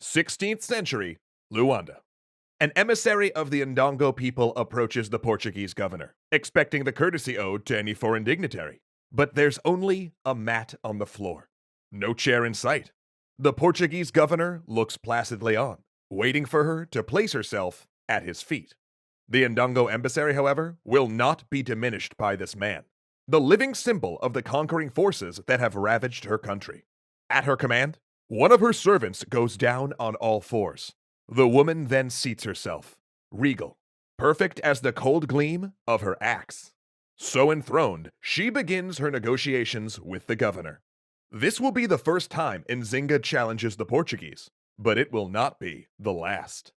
16th century, Luanda. An emissary of the Ndongo people approaches the Portuguese governor, expecting the courtesy owed to any foreign dignitary. But there's only a mat on the floor. No chair in sight. The Portuguese governor looks placidly on, waiting for her to place herself at his feet. The Ndongo emissary, however, will not be diminished by this man, the living symbol of the conquering forces that have ravaged her country. At her command, one of her servants goes down on all fours. The woman then seats herself, regal, perfect as the cold gleam of her axe. So enthroned, she begins her negotiations with the governor. This will be the first time Nzinga challenges the Portuguese, but it will not be the last.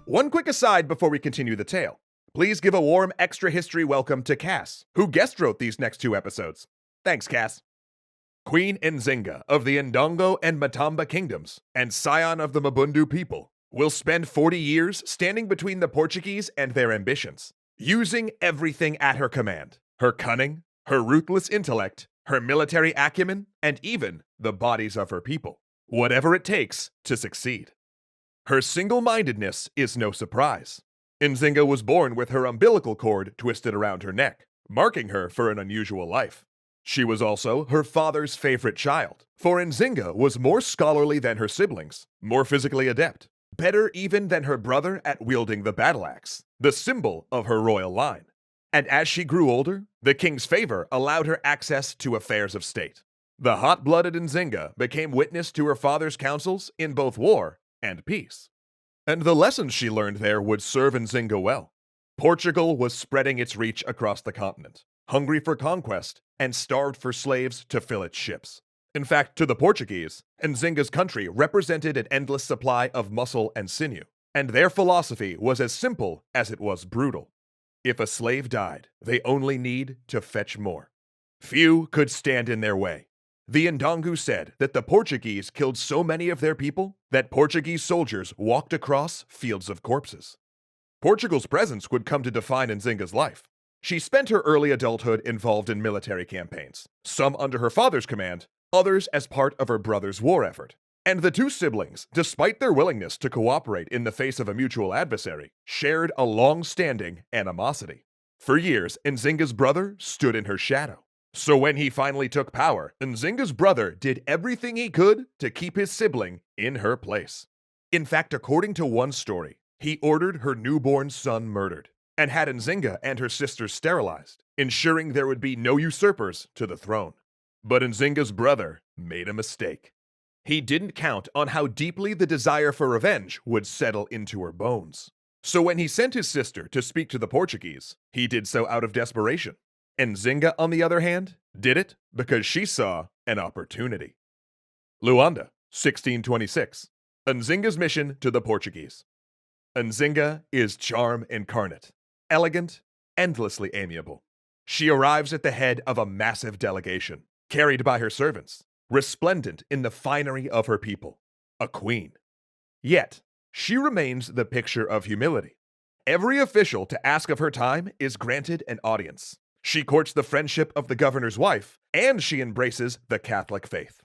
One quick aside before we continue the tale. Please give a warm extra history welcome to Cass, who guest wrote these next 2 episodes. Thanks, Cass. Queen Nzinga of the Ndongo and Matamba kingdoms, and scion of the Mabundu people, will spend 40 years standing between the Portuguese and their ambitions, using everything at her command: her cunning, her ruthless intellect, her military acumen, and even the bodies of her people. Whatever it takes to succeed. Her single-mindedness is no surprise. Nzinga was born with her umbilical cord twisted around her neck, marking her for an unusual life. She was also her father's favorite child, for Nzinga was more scholarly than her siblings, more physically adept, better even than her brother at wielding the battle axe, the symbol of her royal line. And as she grew older, the king's favor allowed her access to affairs of state. The hot-blooded Nzinga became witness to her father's counsels in both war and peace. And the lessons she learned there would serve Nzinga well. Portugal was spreading its reach across the continent, hungry for conquest and starved for slaves to fill its ships. In fact, to the Portuguese, Nzinga's country represented an endless supply of muscle and sinew, and their philosophy was as simple as it was brutal. If a slave died, they only need to fetch more. Few could stand in their way. The Ndongo said that the Portuguese killed so many of their people that Portuguese soldiers walked across fields of corpses. Portugal's presence would come to define Nzinga's life. She spent her early adulthood involved in military campaigns, some under her father's command, others as part of her brother's war effort. And the 2 siblings, despite their willingness to cooperate in the face of a mutual adversary, shared a long-standing animosity. For years, Nzinga's brother stood in her shadow. So when he finally took power, Nzinga's brother did everything he could to keep his sibling in her place. In fact, according to one story, he ordered her newborn son murdered, and had Nzinga and her sisters sterilized, ensuring there would be no usurpers to the throne. But Nzinga's brother made a mistake. He didn't count on how deeply the desire for revenge would settle into her bones. So when he sent his sister to speak to the Portuguese, he did so out of desperation. Nzinga, on the other hand, did it because she saw an opportunity. Luanda, 1626. Nzinga's mission to the Portuguese. Nzinga is charm incarnate, elegant, endlessly amiable. She arrives at the head of a massive delegation, carried by her servants, resplendent in the finery of her people, a queen. Yet, she remains the picture of humility. Every official to ask of her time is granted an audience. She courts the friendship of the governor's wife, and she embraces the Catholic faith.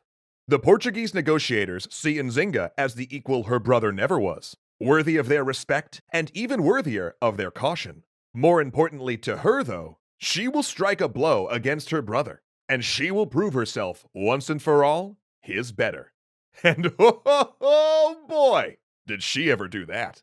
The Portuguese negotiators see Nzinga as the equal her brother never was, worthy of their respect and even worthier of their caution. More importantly to her, though, she will strike a blow against her brother, and she will prove herself once and for all his better. And oh boy, did she ever do that.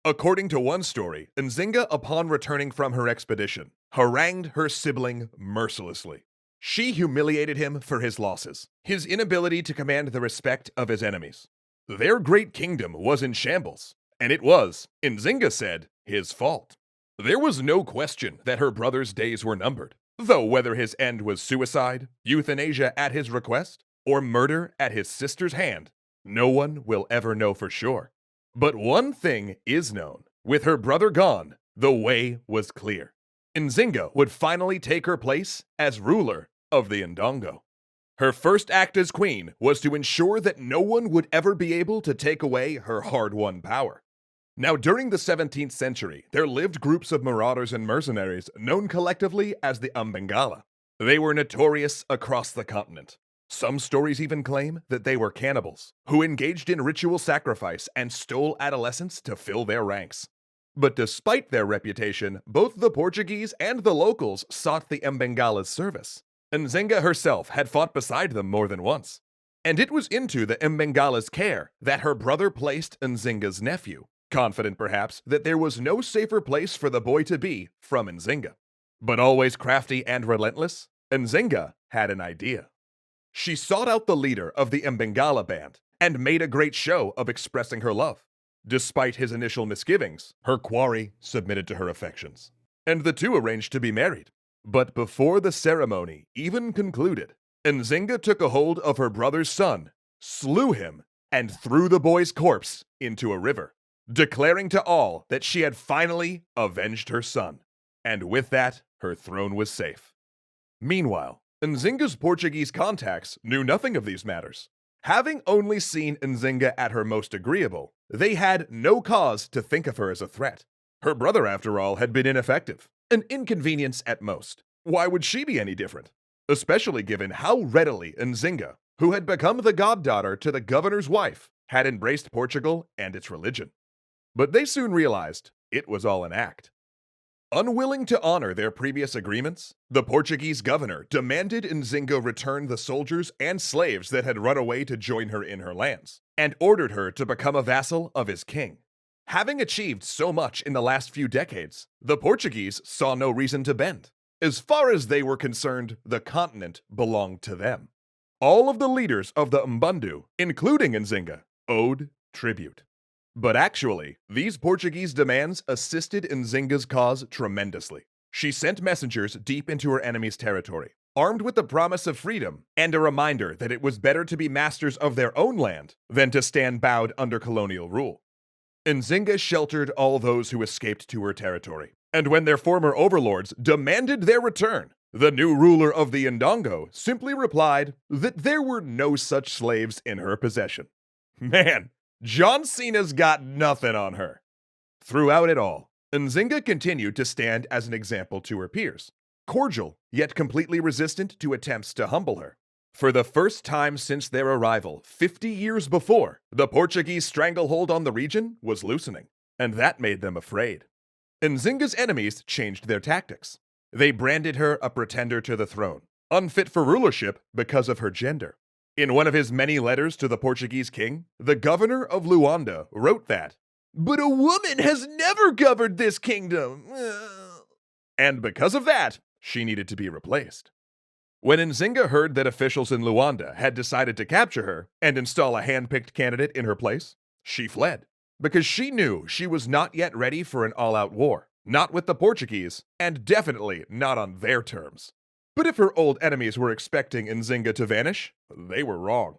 According to one story, Nzinga, upon returning from her expedition, harangued her sibling mercilessly. She humiliated him for his losses, his inability to command the respect of his enemies. Their great kingdom was in shambles, and it was, Nzinga said, his fault. There was no question that her brother's days were numbered, though whether his end was suicide, euthanasia at his request, or murder at his sister's hand, no one will ever know for sure. But one thing is known. With her brother gone, the way was clear. Nzinga would finally take her place as ruler of the Ndongo. Her first act as queen was to ensure that no one would ever be able to take away her hard-won power. Now, during the 17th century, there lived groups of marauders and mercenaries known collectively as the Mbangala. They were notorious across the continent. Some stories even claim that they were cannibals who engaged in ritual sacrifice and stole adolescents to fill their ranks. But despite their reputation, both the Portuguese and the locals sought the Mbangala's service. Nzinga herself had fought beside them more than once. And it was into the Mbangala's care that her brother placed Nzinga's nephew, confident perhaps that there was no safer place for the boy to be from Nzinga. But always crafty and relentless, Nzinga had an idea. She sought out the leader of the Mbangala band and made a great show of expressing her love. Despite his initial misgivings, her quarry submitted to her affections, and the two arranged to be married. But before the ceremony even concluded, Nzinga took a hold of her brother's son, slew him, and threw the boy's corpse into a river, declaring to all that she had finally avenged her son. And with that, her throne was safe. Meanwhile, Nzinga's Portuguese contacts knew nothing of these matters. Having only seen Nzinga at her most agreeable, they had no cause to think of her as a threat. Her brother, after all, had been ineffective, an inconvenience at most. Why would she be any different? Especially given how readily Nzinga, who had become the goddaughter to the governor's wife, had embraced Portugal and its religion. But they soon realized it was all an act. Unwilling to honor their previous agreements, the Portuguese governor demanded Nzinga return the soldiers and slaves that had run away to join her in her lands, and ordered her to become a vassal of his king. Having achieved so much in the last few decades, the Portuguese saw no reason to bend. As far as they were concerned, the continent belonged to them. All of the leaders of the Mbundu, including Nzinga, owed tribute. But actually, these Portuguese demands assisted Nzinga's cause tremendously. She sent messengers deep into her enemy's territory, armed with the promise of freedom and a reminder that it was better to be masters of their own land than to stand bowed under colonial rule. Nzinga sheltered all those who escaped to her territory, and when their former overlords demanded their return, the new ruler of the Ndongo simply replied that there were no such slaves in her possession. Man, John Cena's got nothing on her. Throughout it all, Nzinga continued to stand as an example to her peers, cordial yet completely resistant to attempts to humble her. For the first time since their arrival 50 years before, the Portuguese stranglehold on the region was loosening, and that made them afraid. Nzinga's enemies changed their tactics. They branded her a pretender to the throne, unfit for rulership because of her gender. In one of his many letters to the Portuguese king, the governor of Luanda wrote that, "But a woman has never governed this kingdom." And because of that, she needed to be replaced. When Nzinga heard that officials in Luanda had decided to capture her and install a hand-picked candidate in her place, she fled, because she knew she was not yet ready for an all-out war, not with the Portuguese, and definitely not on their terms. But if her old enemies were expecting Nzinga to vanish, they were wrong.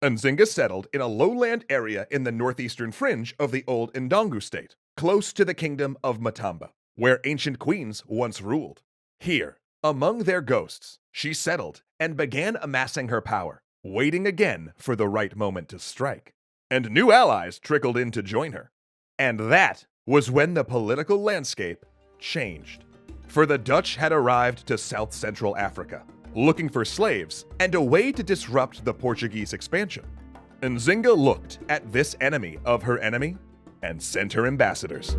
Nzinga settled in a lowland area in the northeastern fringe of the old Ndongo state, close to the kingdom of Matamba, where ancient queens once ruled. Here, among their ghosts, she settled and began amassing her power, waiting again for the right moment to strike. And new allies trickled in to join her. And that was when the political landscape changed. For the Dutch had arrived to South Central Africa, looking for slaves and a way to disrupt the Portuguese expansion. Nzinga looked at this enemy of her enemy and sent her ambassadors.